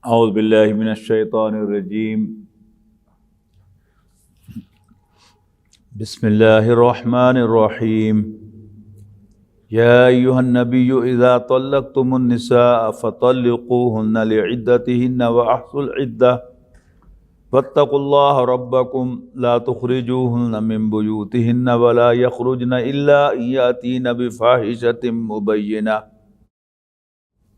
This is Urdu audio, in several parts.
اعوذ باللہ من الشیطان الرجیم بسم اللہ الرحمن الرحیم یا ایہا النبی اذا طلقتم النساء فطلقوہن لعدتہن واحصوا العدہ واتقوا اللہ ربکم لا تخرجوہن من بیوتہن ولا یخرجن الا ان یاتین بفاحشۃ مبینہ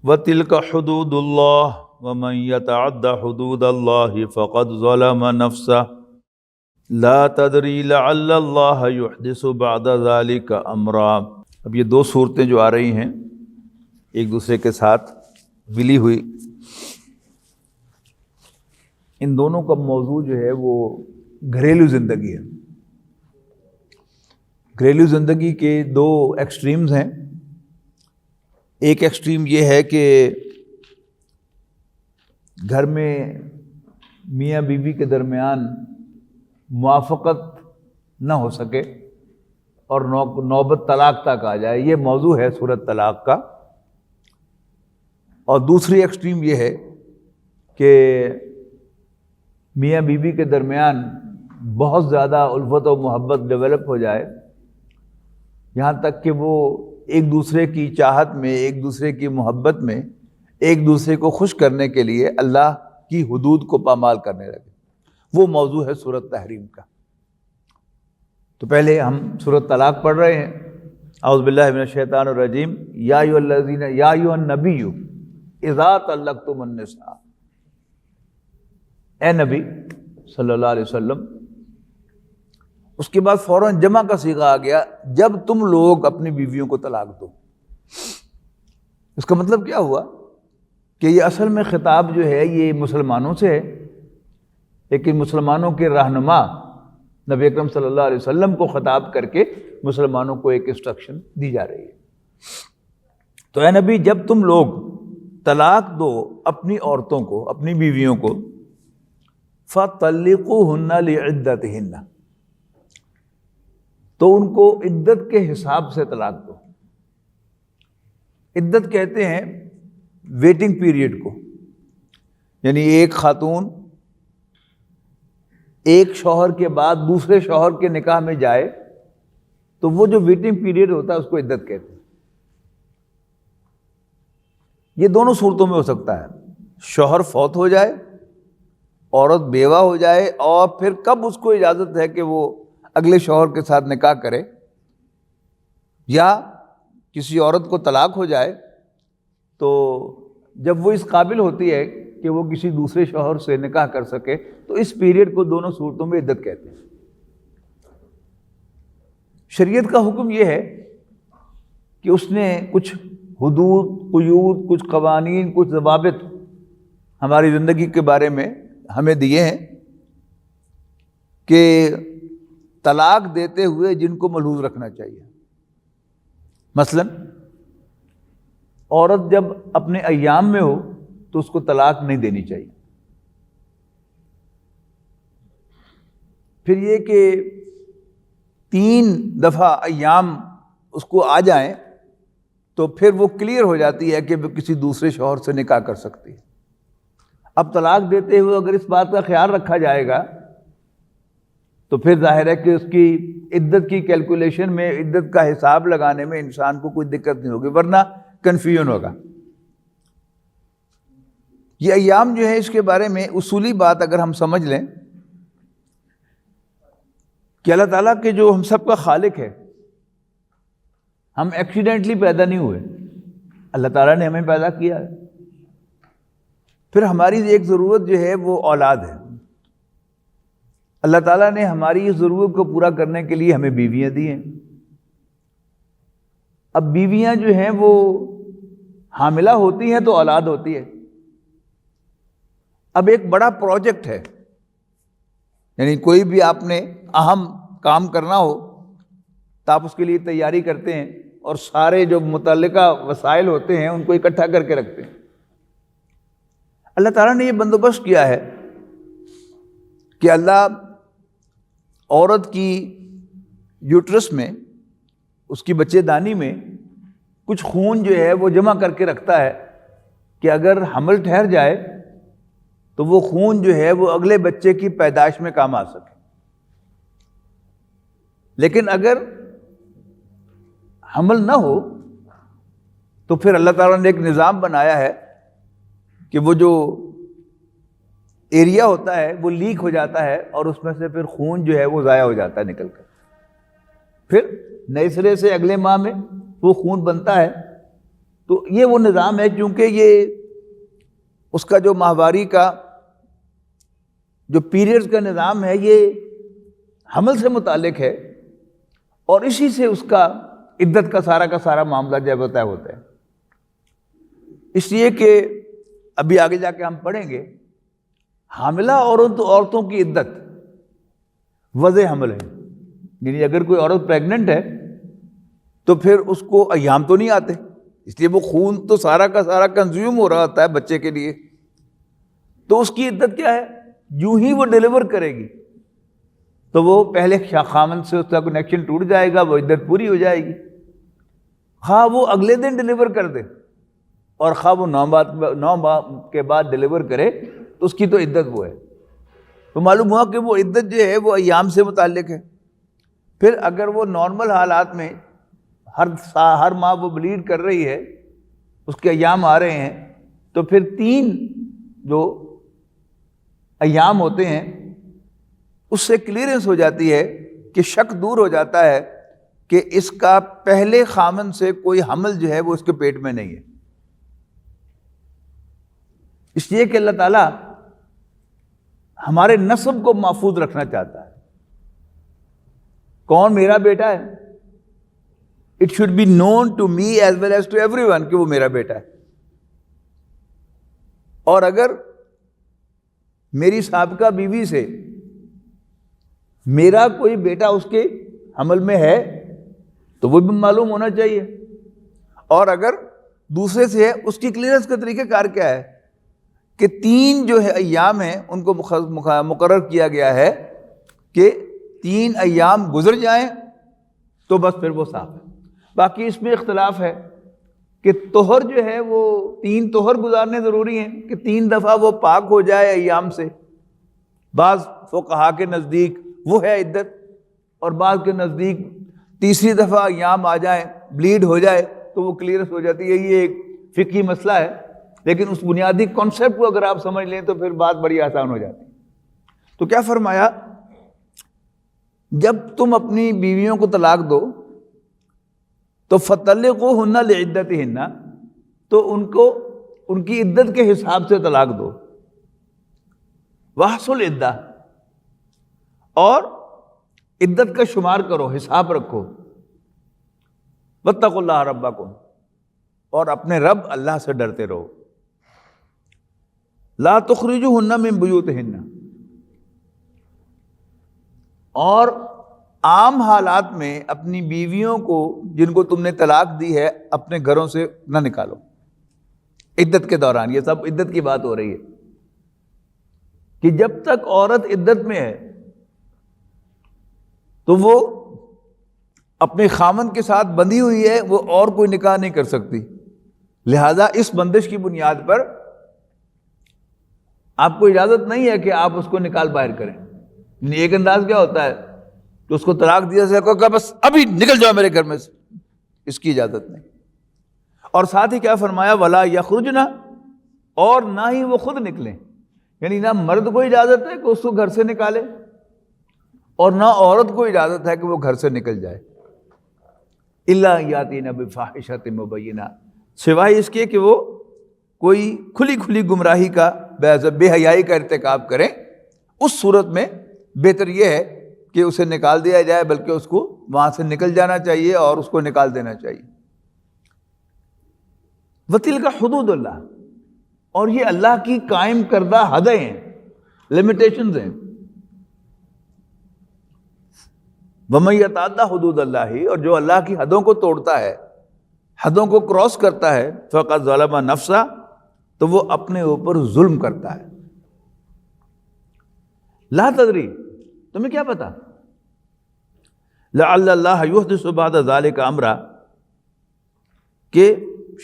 وتلک حدود اللہ ومن یتعد حدود اللہ فقد ظلم نفسہ لا تدری لعل اللہ یحدث بعد ذلک امرا۔ اب یہ دو صورتیں جو آ رہی ہیں ایک دوسرے کے ساتھ ملی ہوئی، ان دونوں کا موضوع جو ہے وہ گھریلو زندگی ہے۔ گھریلو زندگی کے دو ایکسٹریمز ہیں۔ ایک ایکسٹریم یہ ہے کہ گھر میں میاں بیوی کے درمیان موافقت نہ ہو سکے اور نوبت طلاق تک آ جائے، یہ موضوع ہے سورۃ طلاق کا۔ اور دوسری ایکسٹریم یہ ہے کہ میاں بیوی کے درمیان بہت زیادہ الفت و محبت ڈیولپ ہو جائے، یہاں تک کہ وہ ایک دوسرے کی چاہت میں، ایک دوسرے کی محبت میں، ایک دوسرے کو خوش کرنے کے لیے اللہ کی حدود کو پامال کرنے لگے۔ وہ موضوع ہے سورۃ تحریم کا۔ تو پہلے ہم سورۃ طلاق پڑھ رہے ہیں۔ اعوذ باللہ من الشیطان الرجیم یا ایھا النبی اذا طلقتم النساء، اے نبی صلی اللہ علیہ وسلم۔ اس کے بعد فوراً جمع کا صیغہ آ گیا، جب تم لوگ اپنی بیویوں کو طلاق دو۔ اس کا مطلب کیا ہوا کہ یہ اصل میں خطاب جو ہے یہ مسلمانوں سے ہے، لیکن مسلمانوں کے رہنما نبی اکرم صلی اللہ علیہ وسلم کو خطاب کر کے مسلمانوں کو ایک انسٹرکشن دی جا رہی ہے۔ تو اے نبی، جب تم لوگ طلاق دو اپنی عورتوں کو، اپنی بیویوں کو، فَطَلِّقُوهُنَّ لِعِدَّتِهِنَّ، تو ان کو عدت کے حساب سے طلاق دو۔ عدت کہتے ہیں ویٹنگ پیریڈ کو، یعنی ایک خاتون ایک شوہر کے بعد دوسرے شوہر کے نکاح میں جائے تو وہ جو ویٹنگ پیریڈ ہوتا ہے اس کو عدت کہتے ہیں۔ یہ دونوں صورتوں میں ہو سکتا ہے، شوہر فوت ہو جائے، عورت بیوہ ہو جائے، اور پھر کب اس کو اجازت ہے کہ وہ اگلے شوہر کے ساتھ نکاح کرے، یا کسی عورت کو طلاق ہو جائے تو جب وہ اس قابل ہوتی ہے کہ وہ کسی دوسرے شوہر سے نکاح کر سکے، تو اس پیریڈ کو دونوں صورتوں میں عدت کہتے ہیں۔ شریعت کا حکم یہ ہے کہ اس نے کچھ حدود، قیود، کچھ قوانین، کچھ ضوابط ہماری زندگی کے بارے میں ہمیں دیے ہیں کہ طلاق دیتے ہوئے جن کو ملحوظ رکھنا چاہیے۔ مثلا عورت جب اپنے ایام میں ہو تو اس کو طلاق نہیں دینی چاہیے۔ پھر یہ کہ 3 دفعہ ایام اس کو آ جائیں تو پھر وہ کلیئر ہو جاتی ہے کہ وہ کسی دوسرے شوہر سے نکاح کر سکتی ہے۔ اب طلاق دیتے ہوئے اگر اس بات کا خیال رکھا جائے گا تو پھر ظاہر ہے کہ اس کی عدت کی کیلکولیشن میں، عدت کا حساب لگانے میں انسان کو کوئی دقت نہیں ہوگی، ورنہ کنفیوژن ہوگا۔ یہ ایام جو ہے اس کے بارے میں اصولی بات اگر ہم سمجھ لیں کہ اللہ تعالیٰ کے جو ہم سب کا خالق ہے، ہم ایکسیڈنٹلی پیدا نہیں ہوئے، اللہ تعالیٰ نے ہمیں پیدا کیا ہے۔ پھر ہماری ایک ضرورت جو ہے وہ اولاد ہے۔ اللہ تعالیٰ نے ہماری اس ضرورت کو پورا کرنے کے لیے ہمیں بیویاں دی ہیں۔ اب بیویاں جو ہیں وہ حاملہ ہوتی ہیں تو اولاد ہوتی ہے۔ اب ایک بڑا پروجیکٹ ہے، یعنی کوئی بھی آپ نے اہم کام کرنا ہو تو آپ اس کے لیے تیاری کرتے ہیں اور سارے جو متعلقہ وسائل ہوتے ہیں ان کو اکٹھا کر کے رکھتے ہیں۔ اللہ تعالیٰ نے یہ بندوبست کیا ہے کہ اللہ عورت کی یوٹرس میں، اس کی بچے دانی میں کچھ خون جو ہے وہ جمع کر کے رکھتا ہے کہ اگر حمل ٹھہر جائے تو وہ خون جو ہے وہ اگلے بچے کی پیدائش میں کام آ سکے. لیکن اگر حمل نہ ہو تو پھر اللہ تعالیٰ نے ایک نظام بنایا ہے کہ وہ جو ایریا ہوتا ہے وہ لیک ہو جاتا ہے اور اس میں سے پھر خون جو ہے وہ ضائع ہو جاتا ہے نکل کر. پھر نئے سرے سے اگلے ماہ میں وہ خون بنتا ہے. تو یہ وہ نظام ہے، کیونکہ یہ اس کا جو ماہواری کا جو پیریڈز کا نظام ہے یہ حمل سے متعلق ہے، اور اسی سے اس کا عدت کا سارا معاملہ جو ہے ہوتا ہے. اس لیے کہ ابھی آگے جا کے ہم پڑھیں گے حاملہ عورتوں کی عدت وضع حمل ہے. یعنی اگر کوئی عورت پریگننٹ ہے تو پھر اس کو ایام تو نہیں آتے، اس لیے وہ خون تو سارا کا سارا کنزیوم ہو رہا ہوتا ہے بچے کے لیے. تو اس کی عدت کیا ہے؟ یوں ہی وہ ڈیلیور کرے گی تو وہ پہلے خامن سے اس کا کنیکشن ٹوٹ جائے گا، وہ عدت پوری ہو جائے گی. خواہ وہ اگلے دن ڈیلیور کر دے اور خواہ وہ 9 ماہ کے بعد ڈیلیور کرے تو اس کی تو عدت وہ ہے. تو معلوم ہوا کہ وہ عدت جو ہے وہ ایام سے متعلق ہے. پھر اگر وہ نارمل حالات میں ہر ماہ وہ بلیڈ کر رہی ہے، اس کے ایام آ رہے ہیں، تو پھر 3 جو ایام ہوتے ہیں اس سے کلیئرنس ہو جاتی ہے کہ شک دور ہو جاتا ہے کہ اس کا پہلے خامن سے کوئی حمل جو ہے وہ اس کے پیٹ میں نہیں ہے. اس لیے کہ اللہ تعالیٰ ہمارے نسب کو محفوظ رکھنا چاہتا ہے. کون میرا بیٹا ہے؟ It should be known to me as well as to everyone کہ وہ میرا بیٹا ہے. اور اگر میری سابقہ بیوی سے میرا کوئی بیٹا اس کے حمل میں ہے تو وہ بھی معلوم ہونا چاہیے. اور اگر دوسرے سے ہے، اس کی کلیئرنس کا طریقہ کار کیا ہے کہ 3 جو ہے ایام ہیں ان کو مقرر کیا گیا ہے کہ 3 ایام گزر جائیں تو بس پھر وہ صاف ہے. باقی اس میں اختلاف ہے کہ طہر جو ہے وہ 3 طہر گزارنے ضروری ہیں کہ 3 دفعہ وہ پاک ہو جائے ایام سے. بعض فقہا کے نزدیک وہ ہے عدت، اور بعض کے نزدیک تیسری دفعہ ایام آ جائیں، بلیڈ ہو جائے تو وہ کلیئرنس ہو جاتی ہے. یہ ایک فقہی مسئلہ ہے، لیکن اس بنیادی کانسیپٹ کو اگر آپ سمجھ لیں تو پھر بات بڑی آسان ہو جاتی. تو کیا فرمایا؟ جب تم اپنی بیویوں کو طلاق دو تو فَطَلِّقُوهُنَّ لِعِدَّتِهِنَّ، تو ان کو ان کی عدت کے حساب سے طلاق دو. وَاحْصُوا الْعِدَّةَ، اور عدت کا شمار کرو، حساب رکھو. وَاتَّقُوا اللَّهَ رَبَّكُمْ، اور اپنے رب اللہ سے ڈرتے رہو. لَا تُخْرِجُوهُنَّ مِن بُيُوتِهِنَّ، اور عام حالات میں اپنی بیویوں کو جن کو تم نے طلاق دی ہے اپنے گھروں سے نہ نکالو عدت کے دوران. یہ سب عدت کی بات ہو رہی ہے کہ جب تک عورت عدت میں ہے تو وہ اپنے خامن کے ساتھ بندھی ہوئی ہے، وہ اور کوئی نکاح نہیں کر سکتی. لہذا اس بندش کی بنیاد پر آپ کو اجازت نہیں ہے کہ آپ اس کو نکال باہر کریں. یعنی ایک انداز کیا ہوتا ہے کہ اس کو طلاق دیا سے کہ بس ابھی نکل جاؤ میرے گھر میں سے، اس کی اجازت نہیں. اور ساتھ ہی کیا فرمایا؟ وَلَا يَخْرُجْنَ، اور نہ ہی وہ خود نکلیں. یعنی نہ مرد کو اجازت ہے کہ اس کو گھر سے نکالے اور نہ عورت کو اجازت ہے کہ وہ گھر سے نکل جائے. إِلَّا يَأْتِينَ بِفَاحِشَةٍ مُبَيِّنَةٍ، سوائے اس کے کہ وہ کوئی کھلی گمراہی کا بے حیائی کا ارتکاب کریں. اس صورت میں بہتر یہ ہے کہ اسے نکال دیا جائے، بلکہ اس کو وہاں سے نکل جانا چاہیے اور اس کو نکال دینا چاہیے. وَتِلْكَ حُدُودُ اللَّهِ، اور یہ اللہ کی قائم کردہ حدیں ہیں، لمیٹیشنز ہیں. وَمَن يَتَعَدَّ حُدُودَ اللَّهِ، اور جو اللہ کی حدوں کو توڑتا ہے، حدوں کو کراس کرتا ہے، فَقَدْ ظَلَمَ نَفْسَهُ، تو وہ اپنے اوپر ظلم کرتا ہے. لا تدری، تمہیں کیا پتا؟ لعل اللہ یحدث بعد ذلک امرا، کہ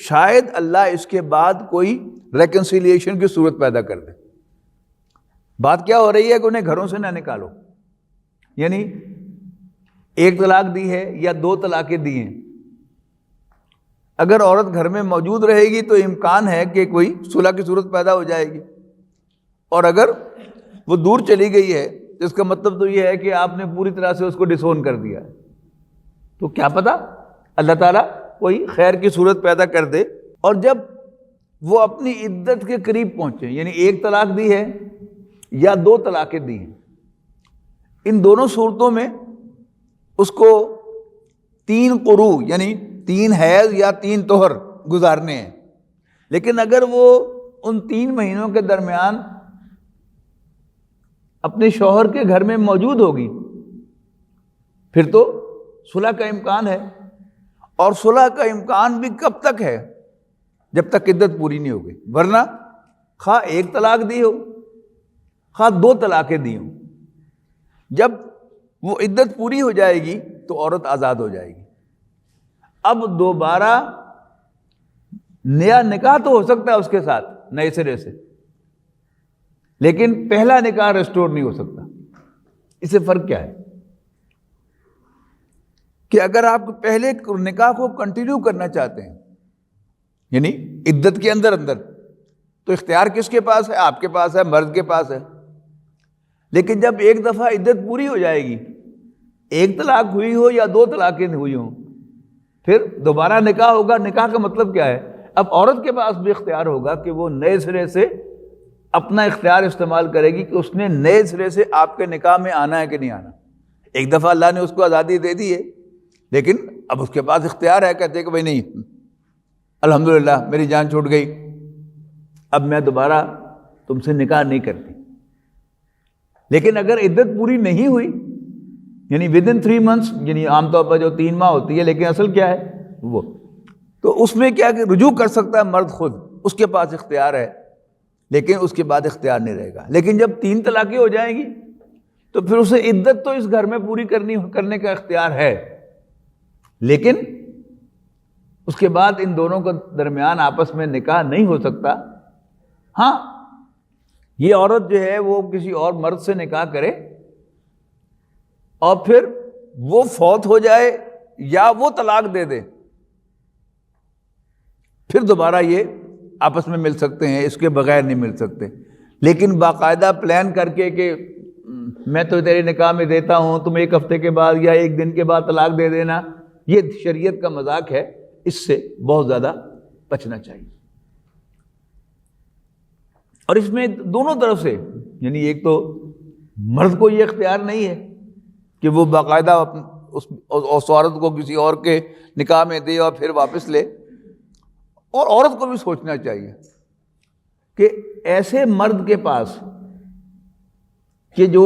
شاید اللہ اس کے بعد کوئی ریکنسیلیشن کی صورت پیدا کر دے. بات کیا ہو رہی ہے کہ انہیں گھروں سے نہ نکالو، یعنی ایک طلاق دی ہے یا 2 طلاقیں دی ہیں، اگر عورت گھر میں موجود رہے گی تو امکان ہے کہ کوئی صلح کی صورت پیدا ہو جائے گی، اور اگر وہ دور چلی گئی ہے تو اس کا مطلب تو یہ ہے کہ آپ نے پوری طرح سے اس کو ڈسون کر دیا ہے۔ تو کیا پتہ اللہ تعالیٰ کوئی خیر کی صورت پیدا کر دے، اور جب وہ اپنی عدت کے قریب پہنچے، یعنی 1 طلاق دی ہے یا 2 طلاقیں دی ہیں، ان دونوں صورتوں میں اس کو 3 قروء یعنی 3 حیض یا 3 طہر گزارنے ہیں۔ لیکن اگر وہ ان 3 مہینوں کے درمیان اپنے شوہر کے گھر میں موجود ہوگی پھر تو صلح کا امکان ہے، اور صلح کا امکان بھی کب تک ہے؟ جب تک عدت پوری نہیں ہوگی، ورنہ خواہ 1 طلاق دی ہو خواہ 2 طلاقیں دی ہوں، جب وہ عدت پوری ہو جائے گی تو عورت آزاد ہو جائے گی۔ اب دوبارہ نیا نکاح تو ہو سکتا ہے اس کے ساتھ نئے سرے سے، لیکن پہلا نکاح ریسٹور نہیں ہو سکتا۔ اس سے فرق کیا ہے کہ اگر آپ پہلے نکاح کو کنٹینیو کرنا چاہتے ہیں، یعنی عدت کے اندر تو اختیار کس کے پاس ہے؟ آپ کے پاس ہے، مرد کے پاس ہے۔ لیکن جب ایک دفعہ عدت پوری ہو جائے گی، 1 طلاق ہوئی ہو یا 2 طلاقیں ہوئی ہوں، پھر دوبارہ نکاح ہوگا۔ نکاح کا مطلب کیا ہے؟ اب عورت کے پاس بھی اختیار ہوگا کہ وہ نئے سرے سے اپنا اختیار استعمال کرے گی کہ اس نے نئے سرے سے آپ کے نکاح میں آنا ہے کہ نہیں آنا۔ ایک دفعہ اللہ نے اس کو آزادی دے دی ہے، لیکن اب اس کے پاس اختیار ہے، کہتے کہ بھائی نہیں، الحمدللہ میری جان چھوٹ گئی، اب میں دوبارہ تم سے نکاح نہیں کرتی۔ لیکن اگر عدت پوری نہیں ہوئی، یعنی ودن 3 months، یعنی عام طور پر جو 3 ماہ ہوتی ہے، لیکن اصل کیا ہے وہ، تو اس میں کیا کہ رجوع کر سکتا ہے مرد خود، اس کے پاس اختیار ہے، لیکن اس کے بعد اختیار نہیں رہے گا۔ لیکن جب 3 طلاقیں ہو جائیں گی تو پھر اسے عدت تو اس گھر میں پوری کرنے کا اختیار ہے، لیکن اس کے بعد ان دونوں کے درمیان آپس میں نکاح نہیں ہو سکتا۔ ہاں، یہ عورت جو ہے وہ کسی اور مرد سے نکاح کرے اور پھر وہ فوت ہو جائے یا وہ طلاق دے دے، پھر دوبارہ یہ آپس میں مل سکتے ہیں، اس کے بغیر نہیں مل سکتے۔ لیکن باقاعدہ پلان کر کے کہ میں تو تیرے نکاح میں دیتا ہوں، تم 1 ہفتے کے بعد یا 1 دن کے بعد طلاق دے دینا، یہ شریعت کا مذاق ہے، اس سے بہت زیادہ بچنا چاہیے۔ اور اس میں دونوں طرف سے، یعنی ایک تو مرد کو یہ اختیار نہیں ہے کہ وہ باقاعدہ اس عورت کو کسی اور کے نکاح میں دے اور پھر واپس لے، اور عورت کو بھی سوچنا چاہیے کہ ایسے مرد کے پاس کہ جو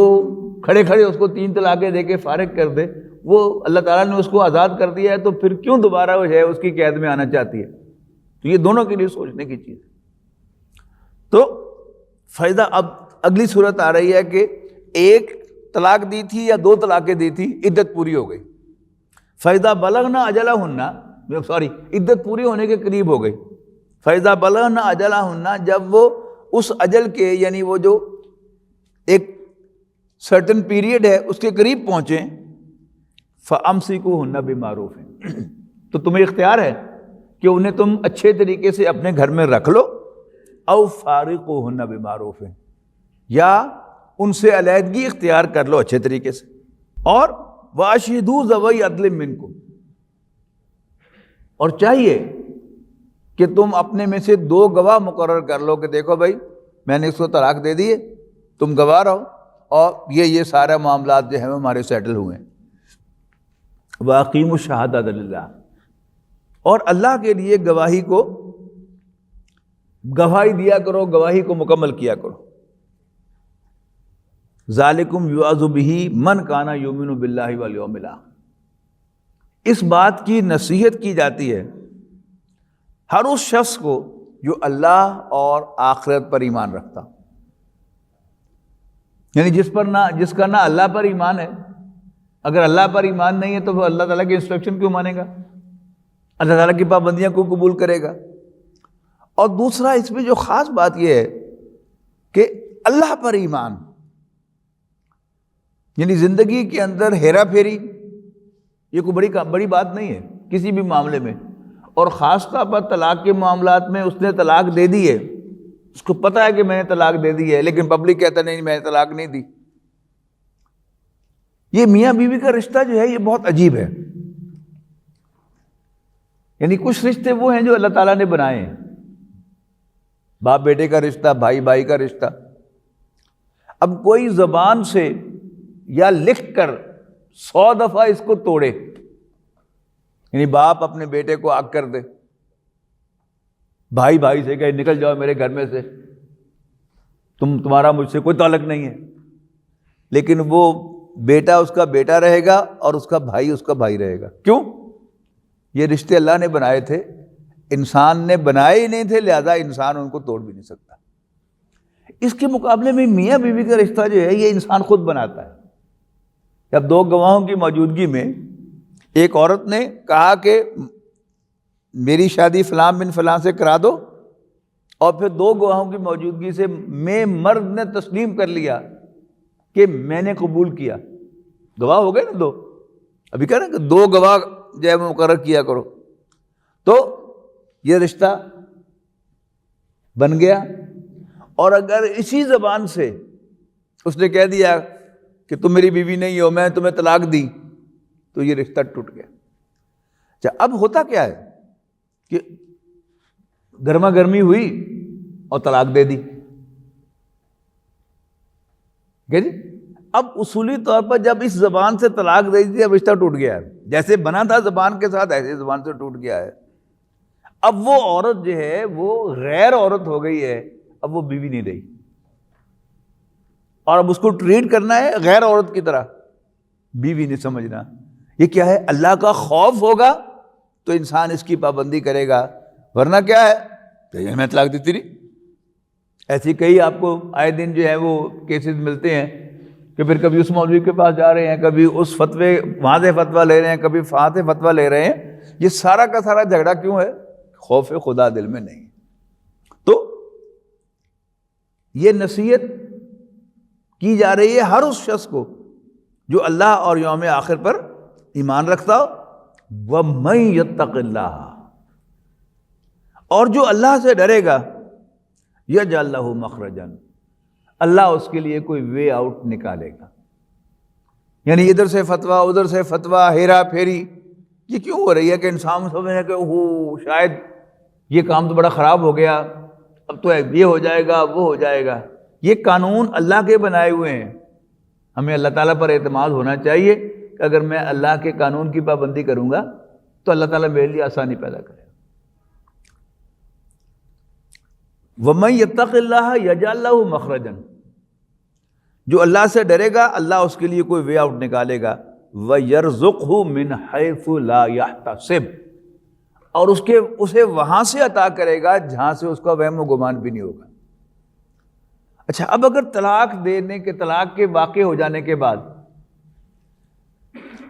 کھڑے کھڑے اس کو 3 طلاقیں دے کے فارغ کر دے، وہ اللہ تعالیٰ نے اس کو آزاد کر دیا ہے، تو پھر کیوں دوبارہ وہ ہے اس کی قید میں آنا چاہتی ہے؟ تو یہ دونوں کے لیے سوچنے کی چیز ہے۔ تو فائدہ اب اگلی صورت آ رہی ہے کہ 1 طلاق دی تھی یا 2 طلاقیں دی تھی، عدت پوری ہو گئی، فَإِذَا بَلَغْنَا أَجَلَهُنَّ، عدت پوری ہونے کے قریب ہو گئی، فَإِذَا بَلَغْنَا أَجَلَهُنَّ، جب وہ اس اجل کے، یعنی وہ جو ایک سرٹن پیریڈ ہے اس کے قریب پہنچیں، فَأَمْسِكُوهُنَّ بِمَعْرُوفٍ، تو تمہیں اختیار ہے کہ انہیں تم اچھے طریقے سے اپنے گھر میں رکھ لو، او فارقوهن بمعروف، یا ان سے علیحدگی اختیار کر لو اچھے طریقے سے، اور واشہدوا ذوی عدل منکم، اور چاہیے کہ تم اپنے میں سے 2 گواہ مقرر کر لو کہ دیکھو بھائی میں نے اس کو طلاق دے دی ہے، تم گواہ رہو، اور یہ سارے معاملات جو ہیں ہمارے سیٹل ہوئے ہیں۔ وَأَقِیمُوا الشَّهَادَةَ لِلَّهِ، اور اللہ کے لیے گواہی دیا کرو، گواہی کو مکمل کیا کرو۔ ذالکم یوعظ بہ من کان یؤمن باللہ والیوم الاخر، اس بات کی نصیحت کی جاتی ہے ہر اس شخص کو جو اللہ اور آخرت پر ایمان رکھتا، یعنی جس کا نہ اللہ پر ایمان ہے۔ اگر اللہ پر ایمان نہیں ہے تو وہ اللہ تعالیٰ کی انسٹرکشن کیوں مانے گا، اللہ تعالیٰ کی پابندیاں کو قبول کرے گا؟ اور دوسرا اس میں جو خاص بات یہ ہے کہ اللہ پر ایمان، یعنی زندگی کے اندر ہیرا پھیری یہ کوئی بڑی بات نہیں ہے کسی بھی معاملے میں، اور خاص طور پر طلاق کے معاملات میں اس نے طلاق دے دی ہے، اس کو پتہ ہے کہ میں نے طلاق دے دی ہے، لیکن پبلک کہتا نہیں میں نے طلاق نہیں دی۔ یہ میاں بیوی کا رشتہ جو ہے یہ بہت عجیب ہے، یعنی کچھ رشتے وہ ہیں جو اللہ تعالیٰ نے بنائے ہیں، باپ بیٹے کا رشتہ، بھائی بھائی کا رشتہ۔ اب کوئی زبان سے یا لکھ کر 100 دفعہ اس کو توڑے، یعنی باپ اپنے بیٹے کو آگ کر دے، بھائی بھائی سے کہے نکل جاؤ میرے گھر میں سے، تمہارا مجھ سے کوئی تعلق نہیں ہے، لیکن وہ بیٹا اس کا بیٹا رہے گا اور اس کا بھائی رہے گا۔ کیوں؟ یہ رشتے اللہ نے بنائے تھے، انسان نے بنائے ہی نہیں تھے، لہذا انسان ان کو توڑ بھی نہیں سکتا۔ اس کے مقابلے میں میاں بیوی کا رشتہ جو ہے یہ انسان خود بناتا ہے۔ جب 2 گواہوں کی موجودگی میں ایک عورت نے کہا کہ میری شادی فلاں بن فلاں سے کرا دو، اور پھر 2 گواہوں کی موجودگی سے میں مرد نے تسلیم کر لیا کہ میں نے قبول کیا، گواہ ہو گئے نا 2، ابھی کہہ رہے ہیں کہ 2 گواہ جو ہے مقرر کیا کرو، تو یہ رشتہ بن گیا۔ اور اگر اسی زبان سے اس نے کہہ دیا کہ تم میری بیوی نہیں ہو، میں تمہیں طلاق دی، تو یہ رشتہ ٹوٹ گیا۔ اچھا، اب ہوتا کیا ہے کہ گرما گرمی ہوئی اور طلاق دے دی، جی اب اصولی طور پر جب اس زبان سے طلاق دے دی اب رشتہ ٹوٹ گیا ہے، جیسے بنا تھا زبان کے ساتھ ایسے زبان سے ٹوٹ گیا ہے۔ اب وہ عورت جو ہے وہ غیر عورت ہو گئی ہے، اب وہ بیوی نہیں رہی، اور اب اس کو ٹریٹ کرنا ہے غیر عورت کی طرح، بیوی نہیں سمجھنا۔ یہ کیا ہے؟ اللہ کا خوف ہوگا تو انسان اس کی پابندی کرے گا، ورنہ کیا ہے کہ میں طلاق دیتی رہی۔ ایسی کئی آپ کو آئے دن جو ہے وہ کیسز ملتے ہیں کہ پھر کبھی اس مولوی کے پاس جا رہے ہیں، کبھی اس فتوے وہاں سے فتویٰ لے رہے ہیں، کبھی وہاں سے فتویٰ لے رہے ہیں۔ یہ سارا کا سارا جھگڑا کیوں ہے؟ خوف خدا دل میں نہیں۔ تو یہ نصیحت کی جا رہی ہے ہر اس شخص کو جو اللہ اور یوم آخر پر ایمان رکھتا ہو، وَمَن يَتَّقِ اللَّهَ، اور جو اللہ سے ڈرے گا، يَجْعَل لَّهُ مَخْرَجًا، اللہ اس کے لیے کوئی وے آؤٹ نکالے گا۔ یعنی ادھر سے فتویٰ ادھر سے فتویٰ، ہیرا پھیری یہ کیوں ہو رہی ہے کہ انسان سمجھ رہے کہ شاید یہ کام تو بڑا خراب ہو گیا، اب تو یہ ہو جائے گا وہ ہو جائے گا۔ یہ قانون اللہ کے بنائے ہوئے ہیں، ہمیں اللہ تعالیٰ پر اعتماد ہونا چاہیے کہ اگر میں اللہ کے قانون کی پابندی کروں گا تو اللہ تعالیٰ میرے لیے آسانی پیدا کرے گا۔ وَمَن يَتَّقِ اللَّهَ يَجْعَل لَّهُ مَخْرَجًا، جو اللہ سے ڈرے گا اللہ اس کے لیے کوئی وے آؤٹ نکالے گا۔ وَيَرْزُقْهُ مِنْ حَيْثُ لَا يَحْتَسِبُ، اور اسے وہاں سے عطا کرے گا جہاں سے اس کا وہم و گمان بھی نہیں ہوگا۔ اچھا، اب اگر طلاق کے واقع ہو جانے کے بعد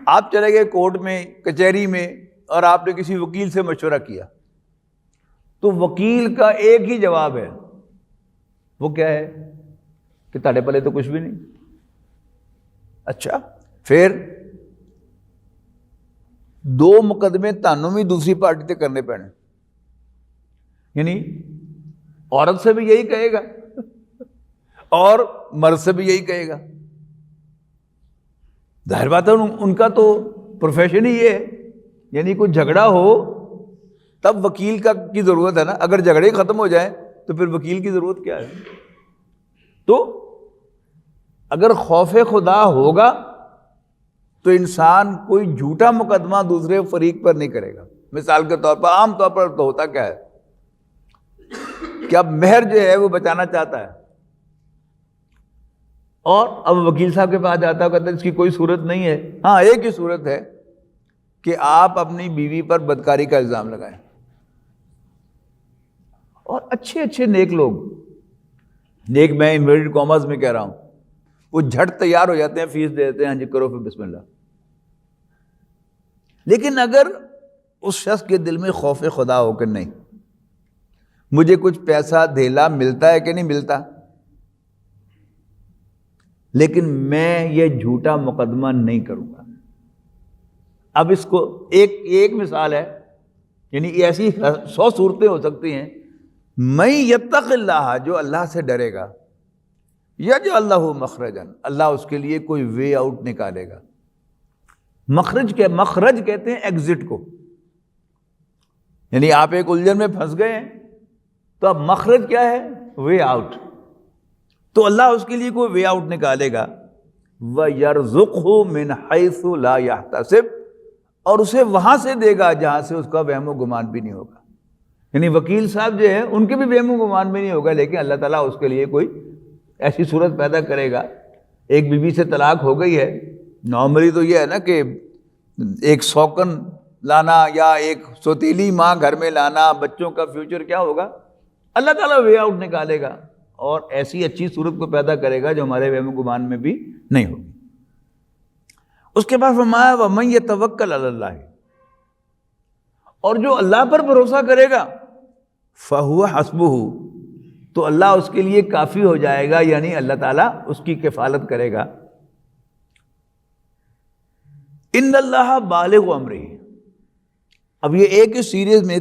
آپ چلے گئے کورٹ میں، کچہری میں، اور آپ نے کسی وکیل سے مشورہ کیا، تو وکیل کا ایک ہی جواب ہے، وہ کیا ہے کہ تاڑے پلے تو کچھ بھی نہیں۔ اچھا، پھر 2 مقدمے تانوں بھی دوسری پارٹی تے کرنے پینے، یعنی عورت سے بھی یہی کہے گا اور مرد سے بھی یہی کہے گا۔ ظاہر بات ہے ان کا تو پروفیشن ہی یہ ہے، یعنی کوئی جھگڑا ہو تب وکیل کی ضرورت ہے نا، اگر جھگڑے ختم ہو جائیں تو پھر وکیل کی ضرورت کیا ہے؟ تو اگر خوف خدا ہوگا تو انسان کوئی جھوٹا مقدمہ دوسرے فریق پر نہیں کرے گا۔ مثال کے طور پر عام طور پر تو ہوتا کیا ہے کہ اب مہر جو ہے وہ بچانا چاہتا ہے، اور اب وکیل صاحب کے پاس جاتا ہے، کہتا ہے اس کی کوئی صورت نہیں ہے۔ ہاں، ایک ہی صورت ہے کہ آپ اپنی بیوی پر بدکاری کا الزام لگائیں۔ اور اچھے اچھے نیک لوگ، نیک میں انورٹڈ کامرز میں کہہ رہا ہوں، وہ جھٹ تیار ہو جاتے ہیں، فیس دے دیتے ہیں، ہاں جی کرو پھر بسم اللہ۔ لیکن اگر اس شخص کے دل میں خوف خدا ہو کہ نہیں، مجھے کچھ پیسہ دھیلا ملتا ہے کہ نہیں ملتا، لیکن میں یہ جھوٹا مقدمہ نہیں کروں گا. اب اس کو ایک مثال ہے، یعنی ایسی 100 صورتیں ہو سکتی ہیں. من یتق اللہ، جو اللہ سے ڈرے گا، یجعل لہ مخرجا، اللہ اس کے لیے کوئی وے آؤٹ نکالے گا. مخرج کہتے ہیں ایگزٹ کو، یعنی آپ ایک الجھن میں پھنس گئے ہیں تو اب مخرج کیا ہے؟ Way out. تو اللہ اس کے لیے کوئی وے آؤٹ نکالے گا. وَيَرْزُقْهُ مِنْ حَيْثُ لَا يَحْتَسِبُ، اور اسے وہاں سے دے گا جہاں سے اس کا وہم و گمان بھی نہیں ہوگا. یعنی وکیل صاحب جو ہے ان کے بھی وہم و گمان بھی نہیں ہوگا، لیکن اللہ تعالیٰ اس کے لیے کوئی ایسی صورت پیدا کرے گا. ایک بیوی سے طلاق ہو گئی ہے، نارملی تو یہ ہے نا کہ ایک سوکن لانا یا ایک سوتیلی ماں گھر میں لانا، بچوں کا فیوچر کیا ہوگا؟ اللہ تعالیٰ وے آؤٹ نکالے گا اور ایسی اچھی صورت کو پیدا کرے گا جو ہمارے وہم و گمان میں بھی نہیں ہوگی. اس کے بعد فرمایا وَمَن يَتَوَکَّلْ عَلَى اللَّهِ، اور جو اللہ پر بھروسہ کرے گا فَهُوَ حَسْبُهُ، تو اللہ اس کے لیے کافی ہو جائے گا، یعنی اللہ تعالیٰ اس کی کفالت کرے گا. ان اللہ بالغ امرہ، اب یہ ایک ہی سیریز میں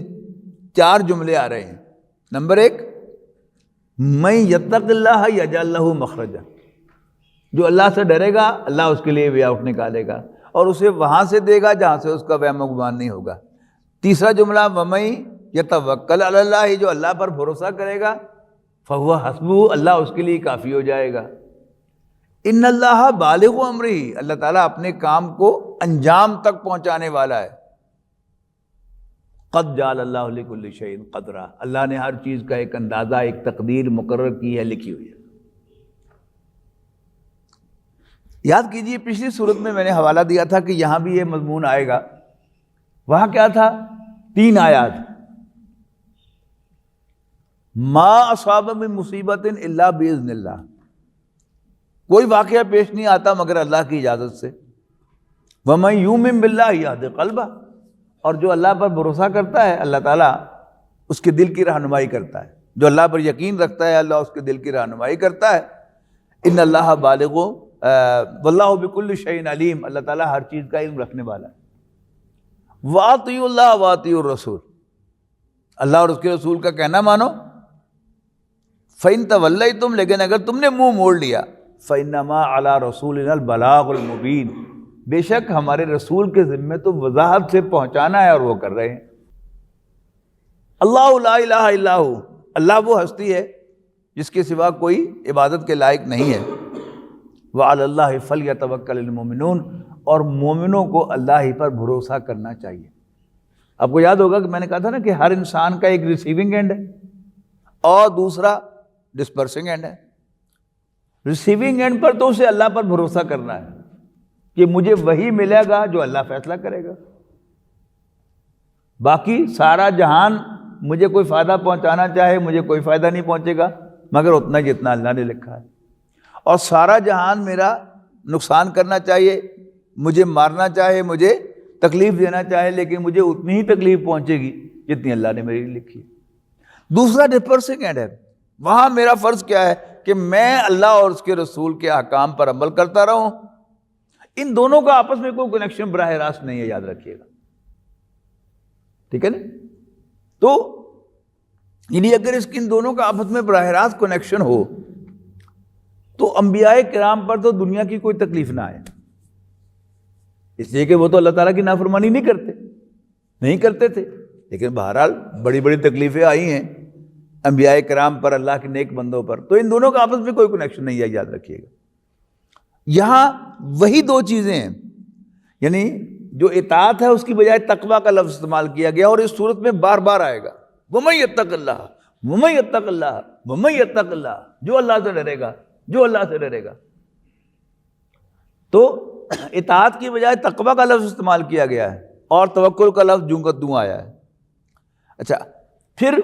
4 جملے آ رہے ہیں. نمبر 1، من یتق اللہ یجعل لہ مخرجا، جو اللہ سے ڈرے گا اللہ اس کے لیے وے آؤٹ نکالے گا اور اسے وہاں سے دے گا جہاں سے اس کا وہم و گمان نہیں ہوگا. تیسرا جملہ وَمَن یتوکل علی اللہ، جو اللہ پر بھروسہ کرے گا فَهُوَ حَسْبُهُ، اللہ اس کے لیے کافی ہو جائے گا. ان اللہ بالغ امرہ، اللہ تعالیٰ اپنے کام کو انجام تک پہنچانے والا ہے. قد جعل اللہ لکل شیء قدرا، اللہ نے ہر چیز کا ایک اندازہ، ایک تقدیر مقرر کی ہے، لکھی ہوئی ہے. یاد کیجئے پچھلی صورت میں نے حوالہ دیا تھا کہ یہاں بھی یہ مضمون آئے گا. وہاں کیا تھا؟ 3 آیات. ما اصاب من مصیبت الا باذن اللہ، کوئی واقعہ پیش نہیں آتا مگر اللہ کی اجازت سے. وَمَن یُؤْمِن بِاللَّهِ یہد قلبہ، اور جو اللہ پر بھروسہ کرتا ہے اللہ تعالیٰ اس کے دل کی رہنمائی کرتا ہے. جو اللہ پر یقین رکھتا ہے اللہ اس کے دل کی رہنمائی کرتا ہے. ان اللہ بالغ واللہ بکل شیء علیم، اللہ تعالیٰ ہر چیز کا علم رکھنے والا ہے. وَأَطِیعُوا اللَّهَ وَأَطِیعُوا الرَّسُولَ، اللہ اور اس کے رسول کا کہنا مانو. فَإِن تَوَلَّیْتُمْ، لیکن اگر تم نے منہ موڑ لیا، فَإِنَّمَا عَلَىٰ رَسُولِنَا الْبَلَاغُ الْمُبِينُ، بے شک ہمارے رسول کے ذمے تو وضاحت سے پہنچانا ہے اور وہ کر رہے ہیں. اللہ لا الہ الا ہو، اللہ وہ ہستی ہے جس کے سوا کوئی عبادت کے لائق نہیں ہے. وعلی اللہ فلیتوکل المؤمنون، اور مومنوں کو اللہ ہی پر بھروسہ کرنا چاہیے. آپ کو یاد ہوگا کہ میں نے کہا تھا نا کہ ہر انسان کا ایک ریسیونگ اینڈ ہے اور دوسرا ڈسپرسنگ اینڈ ہے. ریسیونگ اینڈ پر تو اسے اللہ پر بھروسہ کرنا ہے کہ مجھے وہی ملے گا جو اللہ فیصلہ کرے گا. باقی سارا جہان مجھے کوئی فائدہ پہنچانا چاہے مجھے کوئی فائدہ نہیں پہنچے گا مگر اتنا جتنا اللہ نے لکھا ہے. اور سارا جہان میرا نقصان کرنا چاہیے، مجھے مارنا چاہے، مجھے تکلیف دینا چاہے، لیکن مجھے اتنی ہی تکلیف پہنچے گی جتنی اللہ نے میری لکھی. دوسرا ڈسپرسنگ اینڈ ہے، وہاں میرا فرض کیا ہے کہ میں اللہ اور اس کے رسول کے احکام پر عمل کرتا رہوں. ان دونوں کا آپس میں کوئی کنیکشن براہ راست نہیں ہے، یاد رکھیے گا. ٹھیک ہے نا؟ تو یعنی اگر ان دونوں کا آپس میں براہ راست کنیکشن ہو تو انبیاء کرام پر تو دنیا کی کوئی تکلیف نہ آئے، اس لیے کہ وہ تو اللہ تعالیٰ کی نافرمانی نہیں کرتے تھے. لیکن بہرحال بڑی بڑی تکلیفیں آئی ہیں انبیاء کرام پر، اللہ کے نیک بندوں پر، تو ان دونوں کا آپس میں کوئی کنیکشن نہیں ہے، یاد رکھیے گا. یہاں وہی 2 چیزیں ہیں، یعنی جو اطاعت ہے اس کی بجائے تقویٰ کا لفظ استعمال کیا گیا اور اس صورت میں بار بار آئے گا. وَمَن یتق اللہ، وَمَن یتق اللہ، وَمَن یتق اللہ، جو اللہ سے ڈرے گا، جو اللہ سے ڈرے گا. تو اطاعت کی بجائے تقویٰ کا لفظ استعمال کیا گیا ہے اور توکل کا لفظ جوں کا توں آیا ہے. اچھا، پھر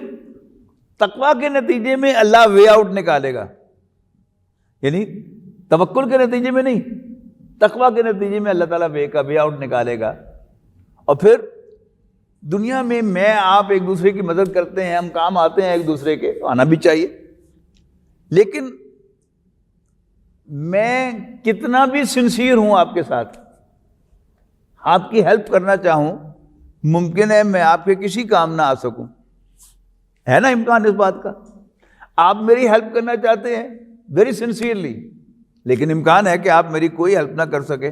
تقویٰ کے نتیجے میں اللہ وے آؤٹ نکالے گا، یعنی توکل کے نتیجے میں نہیں، تقویٰ کے نتیجے میں اللہ تعالیٰ وے آؤٹ نکالے گا. اور پھر دنیا میں آپ ایک دوسرے کی مدد کرتے ہیں، ہم کام آتے ہیں ایک دوسرے کے، آنا بھی چاہیے، لیکن میں کتنا بھی سنسیئر ہوں آپ کے ساتھ، آپ کی ہیلپ کرنا چاہوں، ممکن ہے میں آپ کے کسی کام نہ آ سکوں، ہے نا امکان اس بات کا؟ آپ میری ہیلپ کرنا چاہتے ہیں ویری سنسیئرلی، لیکن امکان ہے کہ آپ میری کوئی ہیلپ نہ کر سکے،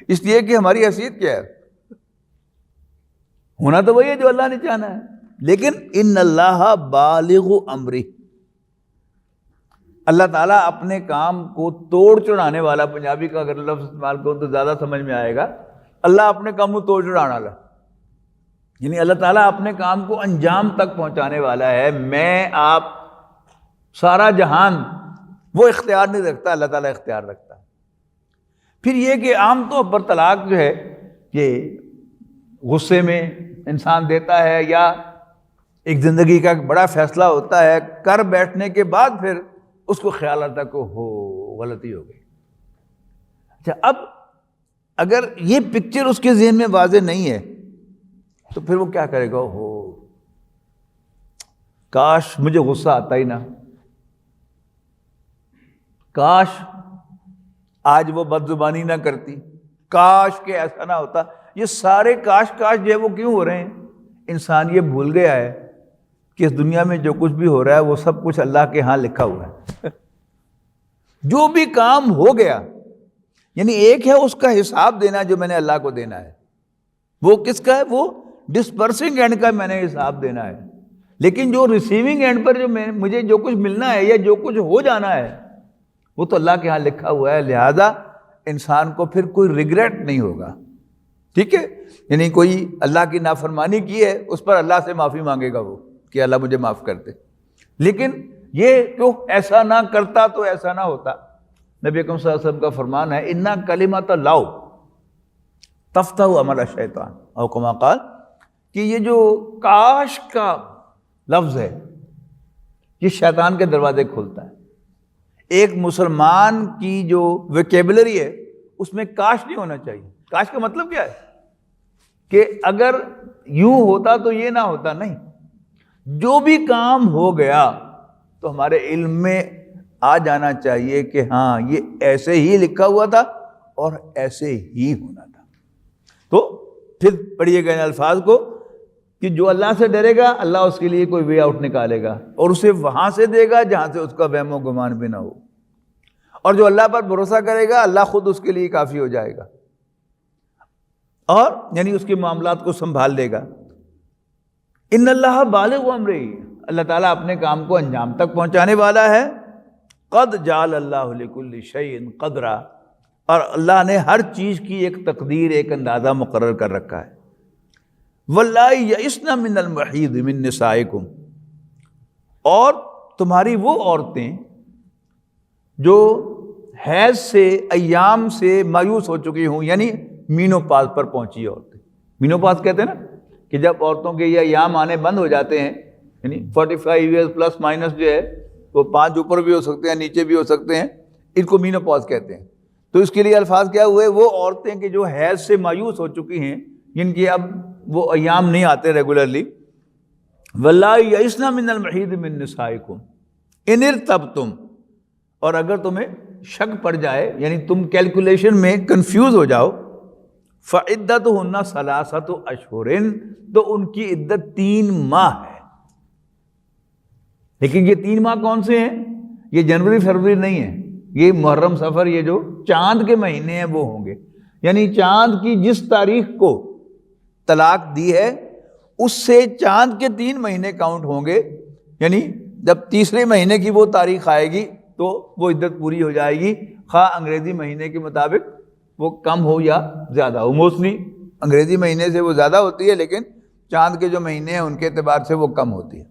اس لیے کہ ہماری حیثیت کیا ہے؟ ہونا تو وہی ہے جو اللہ نے چاہنا ہے۔ لیکن ان اللہ بالغ امرہ، اللہ تعالیٰ اپنے کام کو توڑ چڑھانے والا، پنجابی کا اگر لفظ استعمال کروں تو زیادہ سمجھ میں آئے گا، اللہ اپنے کام کو توڑ چڑھانے والا، یعنی اللہ تعالیٰ اپنے کام کو انجام تک پہنچانے والا ہے۔ میں آپ سارا جہان وہ اختیار نہیں رکھتا، اللہ تعالیٰ اختیار رکھتا ہے۔ پھر یہ کہ عام طور پر طلاق جو ہے یہ غصے میں انسان دیتا ہے، یا ایک زندگی کا ایک بڑا فیصلہ ہوتا ہے، کر بیٹھنے کے بعد پھر اس کو خیال آتا کہ ہو غلطی ہو گئی۔ اچھا، اب اگر یہ پکچر اس کے ذہن میں واضح نہیں ہے تو پھر وہ کیا کرے گا؟ ہو کاش مجھے غصہ آتا ہی نہ، کاش آج وہ بد زبانی نہ کرتی، کاش کہ ایسا نہ ہوتا۔ یہ سارے کاش کاش جو ہے وہ کیوں ہو رہے ہیں؟ انسان یہ بھول گیا ہے کہ اس دنیا میں جو کچھ بھی ہو رہا ہے وہ سب کچھ اللہ کے ہاں لکھا ہوا ہے۔ جو بھی کام ہو گیا، یعنی ایک ہے اس کا حساب دینا جو میں نے اللہ کو دینا ہے، وہ کس کا ہے؟ وہ ڈسپرسنگ اینڈ کا میں نے حساب دینا ہے، لیکن جو ریسیونگ اینڈ پر جو مجھے جو کچھ ملنا ہے یا جو کچھ ہو جانا ہے وہ تو اللہ کے ہاں لکھا ہوا ہے، لہذا انسان کو پھر کوئی ریگریٹ نہیں ہوگا، ٹھیک ہے؟ یعنی کوئی اللہ کی نافرمانی کی ہے، اس پر اللہ سے معافی مانگے گا وہ کہ اللہ مجھے معاف کر دے، لیکن یہ کیوں ایسا نہ کرتا تو ایسا نہ ہوتا۔ نبی اکرم صلی اللہ علیہ وسلم کا فرمان ہے اِنَّ کلمۃ لاؤ تفتح عمل الشیطان، او کما قال، کہ یہ جو کاش کا لفظ ہے یہ شیطان کے دروازے کھولتا ہے۔ ایک مسلمان کی جو ویکیبلری ہے اس میں کاش نہیں ہونا چاہیے۔ کاش کا مطلب کیا ہے؟ کہ اگر یوں ہوتا تو یہ نہ ہوتا، نہیں، جو بھی کام ہو گیا تو ہمارے علم میں آ جانا چاہیے کہ ہاں یہ ایسے ہی لکھا ہوا تھا اور ایسے ہی ہونا تھا۔ تو پھر پڑھیے گئے الفاظ کو کہ جو اللہ سے ڈرے گا اللہ اس کے لیے کوئی وے آؤٹ نکالے گا اور اسے وہاں سے دے گا جہاں سے اس کا وہم و گمان بھی نہ ہو، اور جو اللہ پر بھروسہ کرے گا اللہ خود اس کے لیے کافی ہو جائے گا اور یعنی اس کے معاملات کو سنبھال لے گا۔ ان اللہ بالغ امرہ، اللہ تعالیٰ اپنے کام کو انجام تک پہنچانے والا ہے۔ قد جعل اللہ لکل شیء قدرا، اور اللہ نے ہر چیز کی ایک تقدیر، ایک اندازہ مقرر کر رکھا ہے۔ واللائے یئسن من المحیض من نسائکم، اور تمہاری وہ عورتیں جو حیض سے، ایام سے مایوس ہو چکی ہوں، یعنی مینوپاز پر پہنچی عورتیں۔ مینوپاز کہتے ہیں نا کہ جب عورتوں کے یہ ایام آنے بند ہو جاتے ہیں، یعنی 45 ایئرز پلس مائنس جو ہے وہ 5 اوپر بھی ہو سکتے ہیں نیچے بھی ہو سکتے ہیں، ان کو مینوپاز کہتے ہیں۔ تو اس کے لیے الفاظ کیا ہوئے؟ وہ عورتیں کہ جو حیض سے مایوس ہو چکی ہیں، جن کے اب وہ ایام نہیں آتے ریگولرلی۔ واللائے یئسن من المحیض من نسائکم ان ارتبتم، اور اگر تمہیں شک پڑ جائے، یعنی تم کیلکولیشن میں کنفیوز ہو جاؤ، فعدتہن ثلاثۃ اشہر، تو ان کی عدت 3 ماہ ہے۔ لیکن یہ 3 ماہ کون سے ہیں؟ یہ جنوری فروری نہیں ہے، یہ محرم صفر، یہ جو چاند کے مہینے ہیں وہ ہوں گے، یعنی چاند کی جس تاریخ کو طلاق دی ہے اس سے چاند کے 3 مہینے کاؤنٹ ہوں گے، یعنی جب تیسرے مہینے کی وہ تاریخ آئے گی تو وہ عدت پوری ہو جائے گی، خواہ انگریزی مہینے کے مطابق وہ کم ہو یا زیادہ ہو۔ موسٹلی انگریزی مہینے سے وہ زیادہ ہوتی ہے، لیکن چاند کے جو مہینے ہیں ان کے اعتبار سے وہ کم ہوتی ہے۔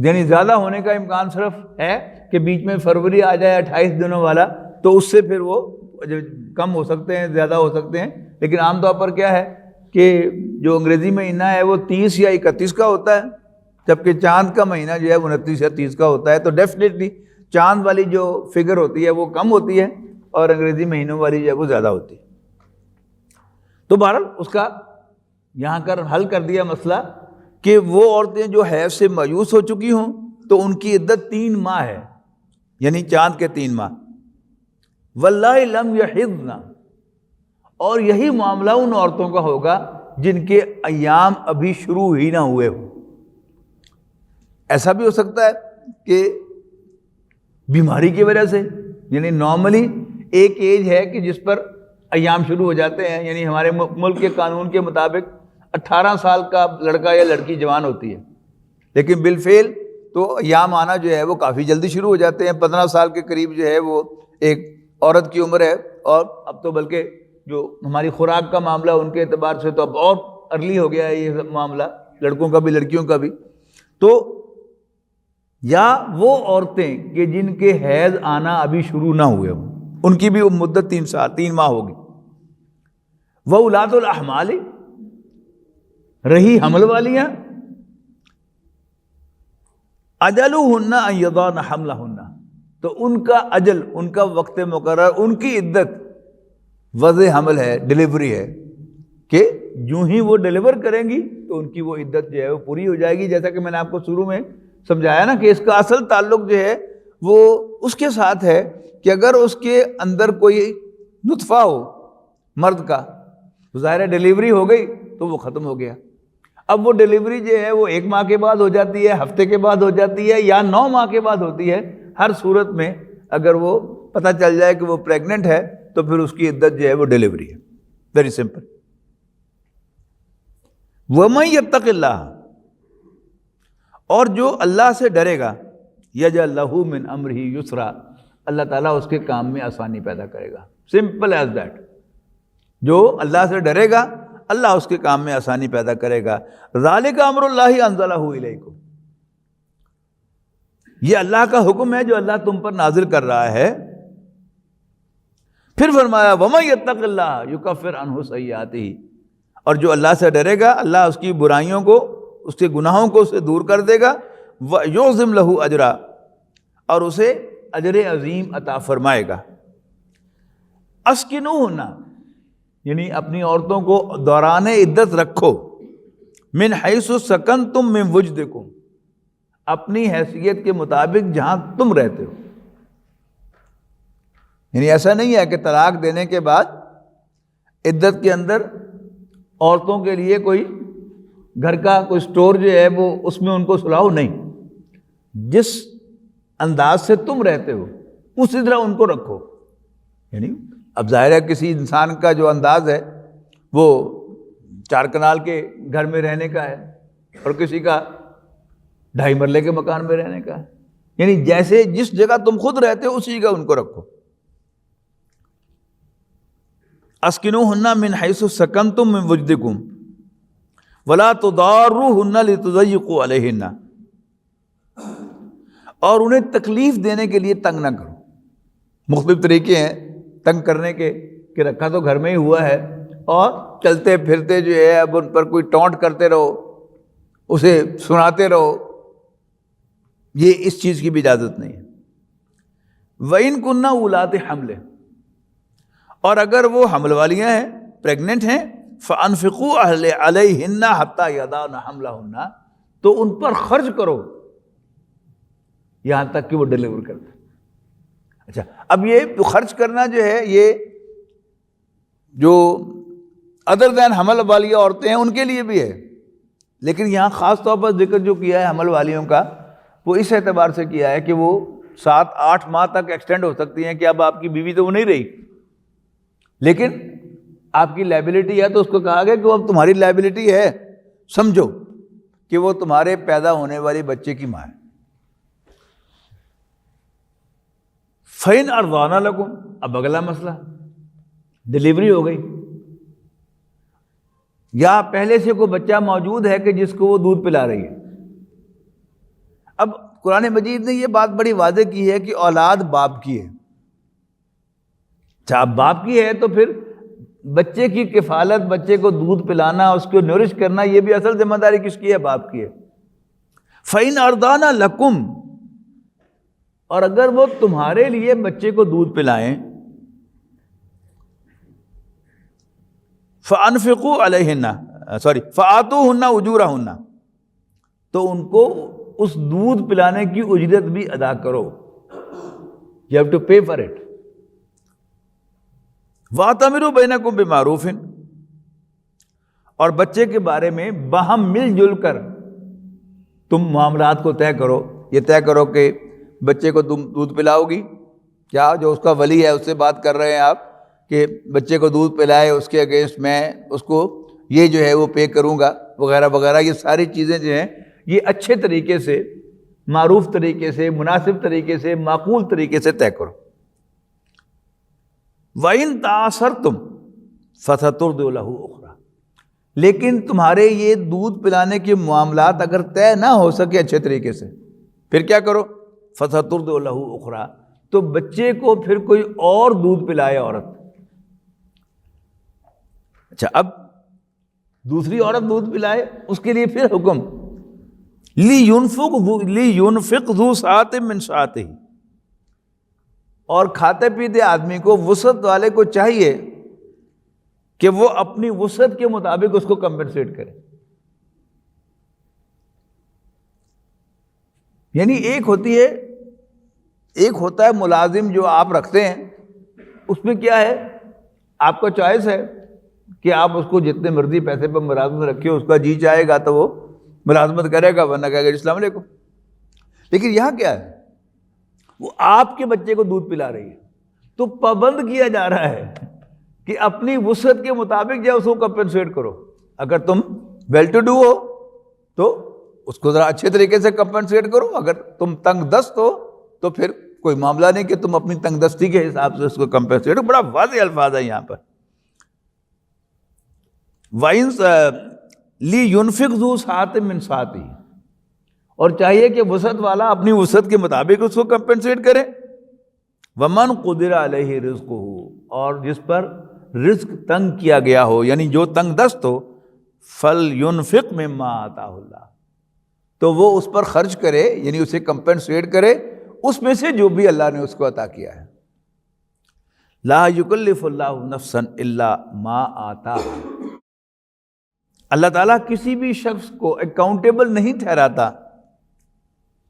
یعنی زیادہ ہونے کا امکان صرف ہے کہ بیچ میں فروری آ جائے 28 دنوں والا، تو اس سے پھر وہ کم ہو سکتے ہیں، زیادہ ہو سکتے ہیں، لیکن عام طور پر کیا ہے کہ جو انگریزی مہینہ ہے وہ 30 یا 31 کا ہوتا ہے، جبکہ چاند کا مہینہ جو ہے 29 یا 30 کا ہوتا ہے۔ تو ڈیفینیٹلی چاند والی جو فگر ہوتی ہے وہ کم ہوتی ہے اور انگریزی مہینوں والی جو ہے وہ زیادہ ہوتی ہے۔ تو بہرحال اس کا یہاں کر حل کر دیا مسئلہ کہ وہ عورتیں جو حیض سے مایوس ہو چکی ہوں تو ان کی عدت 3 ماہ ہے، یعنی چاند کے 3 ماہ۔ واللہ لم یحضن، اور یہی معاملہ ان عورتوں کا ہوگا جن کے ایام ابھی شروع ہی نہ ہوئے ہوں۔ ایسا بھی ہو سکتا ہے کہ بیماری کی وجہ سے، یعنی نارملی ایک ایج ہے کہ جس پر ایام شروع ہو جاتے ہیں، یعنی ہمارے ملک کے قانون کے مطابق 18 سال کا لڑکا یا لڑکی جوان ہوتی ہے، لیکن بالفعل تو ایام آنا جو ہے وہ کافی جلدی شروع ہو جاتے ہیں۔ 15 سال کے قریب جو ہے وہ ایک عورت کی عمر ہے، اور اب تو بلکہ جو ہماری خوراک کا معاملہ ان کے اعتبار سے تو اب اور ارلی ہو گیا ہے یہ معاملہ، لڑکوں کا بھی لڑکیوں کا بھی۔ تو یا وہ عورتیں کہ جن کے حیض آنا ابھی شروع نہ ہوئے ہوں، ان کی بھی مدت 3 ماہ ہوگی۔ وَأُولَاتُ الْأَحْمَالِ، رہی حمل والیاں، اجلہن ان یضعن حملہن، تو ان کا اجل، ان کا وقت مقرر، ان کی عدت وضع حمل ہے، ڈلیوری ہے، کہ جو ہی وہ ڈلیور کریں گی تو ان کی وہ عدت جو ہے وہ پوری ہو جائے گی۔ جیسا کہ میں نے آپ کو شروع میں سمجھایا نا کہ اس کا اصل تعلق جو ہے وہ اس کے ساتھ ہے کہ اگر اس کے اندر کوئی نطفہ ہو مرد کا، تو ظاہر ہے ڈلیوری ہو گئی تو وہ ختم ہو گیا۔ اب وہ ڈلیوری جو ہے وہ 1 ماہ کے بعد ہو جاتی ہے، ہفتے کے بعد ہو جاتی ہے، یا 9 ماہ کے بعد ہوتی ہے، ہر صورت میں اگر وہ پتہ چل جائے کہ وہ پریگننٹ ہے تو پھر اس کی عدت جو ہے وہ ڈلیوری ہے۔ Very simple. وَمَن يَتَّقِ اللَّهَ، اور جو اللہ سے ڈرے گا، يَجْعَل لَّهُ مِنْ أَمْرِهِ يُسْرًا، اللہ تعالیٰ اس کے کام میں آسانی پیدا کرے گا۔ Simple as that. جو اللہ سے ڈرے گا اللہ اس کے کام میں آسانی پیدا کرے گا۔ ذَلِكَ أَمْرُ اللَّهِ أَنزَلَهُ إِلَيْكُمْ، یہ اللہ کا حکم ہے جو اللہ تم پر نازل کر رہا ہے۔ پھر فرمایا وَمَن يَتَّقِ اللَّهَ يُكَفِّرْ عَنْهُ سَيِّئَاتِهِ، اور جو اللہ سے ڈرے گا اللہ اس کی برائیوں کو، اس کے گناہوں کو اسے دور کر دے گا۔ وَيُعْظِمْ لَهُ أَجْرًا، اور اسے اجر عظیم عطا فرمائے گا۔ اسکنوہن، یعنی اپنی عورتوں کو دوران عدت رکھو، من حیث سکنتم من وجدکم، اپنی حیثیت کے مطابق جہاں تم رہتے ہو۔ یعنی ایسا نہیں ہے کہ طلاق دینے کے بعد عدت کے اندر عورتوں کے لیے کوئی گھر کا کوئی سٹور جو ہے وہ اس میں ان کو سلاؤ، نہیں، جس انداز سے تم رہتے ہو اسی طرح ان کو رکھو۔ یعنی اب ظاہر ہے کسی انسان کا جو انداز ہے وہ 4 کنال کے گھر میں رہنے کا ہے، اور کسی کا 2.5 مرلے کے مکان میں رہنے کا ہے، یعنی جیسے جس جگہ تم خود رہتے ہو اسی جگہ ان کو رکھو۔ اسکنوہن من حیث سکنتم من وجدکم ولا تضاروہن لتضیقوا علیہن، اور انہیں تکلیف دینے کے لیے تنگ نہ کرو۔ مختلف طریقے ہیں تنگ کرنے کے، کہ رکھا تو گھر میں ہی ہوا ہے اور چلتے پھرتے جو ہے اب ان پر کوئی ٹونٹ کرتے رہو، اسے سناتے رہو، یہ اس چیز کی بھی اجازت نہیں ہے۔ وَإِن كُنَّ أُولَاتِ حَمْلٍ، اور اگر وہ حمل والیاں ہیں، پریگننٹ ہیں، فَأَنفِقُوا عَلَيْهِنَّ حَتَّى يَضَعْنَ حَمْلَهُنَّ، تو ان پر خرچ کرو یہاں تک کہ وہ ڈلیور کرتے۔ اچھا، اب یہ خرچ کرنا جو ہے یہ جو ادر دین حمل والی عورتیں ہیں ان کے لیے بھی ہے، لیکن یہاں خاص طور پر ذکر جو کیا ہے حمل والیوں کا وہ اس اعتبار سے کیا ہے کہ وہ 7-8 ماہ تک ایکسٹینڈ ہو سکتی ہیں، کہ اب آپ کی بیوی تو وہ نہیں رہی، لیکن آپ کی لائبلٹی ہے، تو اس کو کہا گیا کہ وہ اب تمہاری لائبلٹی ہے، سمجھو کہ وہ تمہارے پیدا ہونے والے بچے کی ماں ہے۔ فَإِنْ أَرْضَعْنَ لَكُمْ، اب اگلا مسئلہ، ڈلیوری ہو گئی یا پہلے سے کوئی بچہ موجود ہے کہ جس کو وہ دودھ پلا رہی ہے۔ اب قرآن مجید نے یہ بات بڑی واضح کی ہے کہ اولاد باپ کی ہے۔ اچھا، اب باپ کی ہے تو پھر بچے کی کفالت، بچے کو دودھ پلانا، اس کو نورش کرنا، یہ بھی اصل ذمہ داری کس کی ہے؟ باپ کی ہے۔ فَإِنْ أَرْضَعْنَ لَكُمْ، اور اگر وہ تمہارے لیے بچے کو دودھ پلائیں، فَأَنفِقُوا عَلَيْهِنَّ فَآتُوهُنَّ أُجُورَهُنَّ، تو ان کو اس دودھ پلانے کی اجرت بھی ادا کرو۔ You have to pay for it۔ وَأَتَمِرُوا بَيْنَكُمْ بِمَعْرُوفٍ، اور بچے کے بارے میں باہم مل جل کر تم معاملات کو طے کرو. یہ طے کرو کہ بچے کو تم دودھ پلاؤ گی، کیا جو اس کا ولی ہے اس سے بات کر رہے ہیں آپ کہ بچے کو دودھ پلائے، اس کے اگینسٹ میں اس کو یہ جو ہے وہ پے کروں گا وغیرہ وغیرہ. یہ ساری چیزیں جو ہیں یہ اچھے طریقے سے، معروف طریقے سے، مناسب طریقے سے، معقول طریقے سے طے کرو. وَإِن تَعَاثَرْتُمْ فَسَتُرْضِعُ لَهُ أُخْرَىٰ، لیکن تمہارے یہ دودھ پلانے کے معاملات اگر طے نہ ہو سکے اچھے طریقے سے، پھر کیا کرو؟ فَسَتُرْضِعُ لَهُ أُخْرَىٰ، تو بچے کو پھر کوئی اور دودھ پلائے عورت. اچھا، اب دوسری عورت دودھ پلائے، اس کے لیے پھر حکم لِيُنْفِقْ ذُو سَعَةٍ مِّن سَعَتِهِ، اور کھاتے پیتے آدمی کو، وسعت والے کو چاہیے کہ وہ اپنی وسعت کے مطابق اس کو کمپنسیٹ کرے. یعنی ایک ہوتا ہے ملازم جو آپ رکھتے ہیں، اس میں کیا ہے، آپ کا چوائس ہے کہ آپ اس کو جتنے مرضی پیسے پر ملازمت رکھیں، اس کا جی چاہے گا تو وہ ملازمت کرے گا، ورنہ کہے گا السلام علیکم. لیکن یہاں کیا ہے، وہ آپ کے بچے کو دودھ پلا رہی ہے، تو پابند کیا جا رہا ہے کہ اپنی وسعت کے مطابق جو اس کو کمپنسیٹ کرو. اگر تم ویل ٹو ڈو ہو تو اس کو ذرا اچھے طریقے سے کمپنسیٹ کرو، اگر تم تنگ دست ہو تو پھر کوئی معاملہ نہیں کہ تم اپنی تنگ دستی کے حساب سے اس کو کمپنسیٹ کرو. بڑا واضح الفاظ ہے یہاں پر. لِيُنْفِقْ ذُو سَعَةٍ مِّن سَعَتِهِ، اور چاہیے کہ وسعت والا اپنی وسعت کے مطابق اس کو کمپنسیٹ کرے. وَمَنْ قُدِرَ عَلَيْهِ رِزْقُهُ، اور جس پر رزق تنگ کیا گیا ہو، یعنی جو تنگ دست ہو، فَلْيُنْفِقْ مِمَّا آتَاهُ اللَّهُ، تو وہ اس پر خرچ کرے، یعنی اسے کمپنسیٹ کرے اس میں سے جو بھی اللہ نے اس کو عطا کیا ہے. لَا يُكَلِّفُ اللَّهُ نَفْسًا إِلَّا مَا آتَاهَا، اللہ تعالیٰ کسی بھی شخص کو اکاؤنٹیبل نہیں ٹھہراتا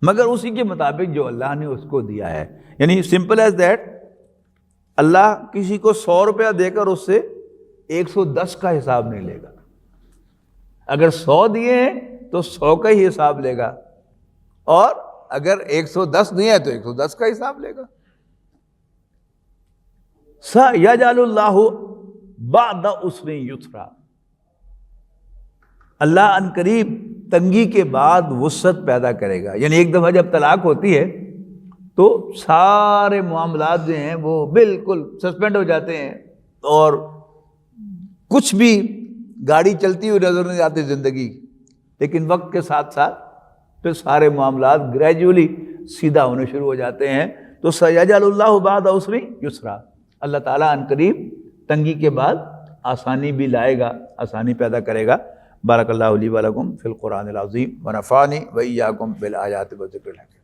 مگر اسی کے مطابق جو اللہ نے اس کو دیا ہے. یعنی سمپل ایز دیٹ، اللہ کسی کو 100 روپیہ دے کر اس سے 110 کا حساب نہیں لے گا. اگر 100 دیے ہیں تو 100 کا ہی حساب لے گا، اور اگر 110 دیے ہیں تو 110 کا حساب لے گا. سَيَجْعَلُ اللَّهُ بَعْدَ عُسْرٍ يُسْرًا، اللہ ان قریب تنگی کے بعد وسعت پیدا کرے گا. یعنی ایک دفعہ جب طلاق ہوتی ہے تو سارے معاملات جو ہیں وہ بالکل سسپینڈ ہو جاتے ہیں، اور کچھ بھی گاڑی چلتی ہوئی نظر نہیں آتی زندگی. لیکن وقت کے ساتھ ساتھ پھر سارے معاملات گریجولی سیدھا ہونے شروع ہو جاتے ہیں. تو سَيَجْعَلُ اللَّهُ بَعْدَ عُسْرٍ يُسْرًا، اللہ تعالیٰ ان قریب تنگی کے بعد آسانی بھی لائے گا، آسانی پیدا کرے گا. بارک اللہ لی و لکم فی القرآن العظیم ونفعنی و ایاکم بالآیات و ذکر الحکیم.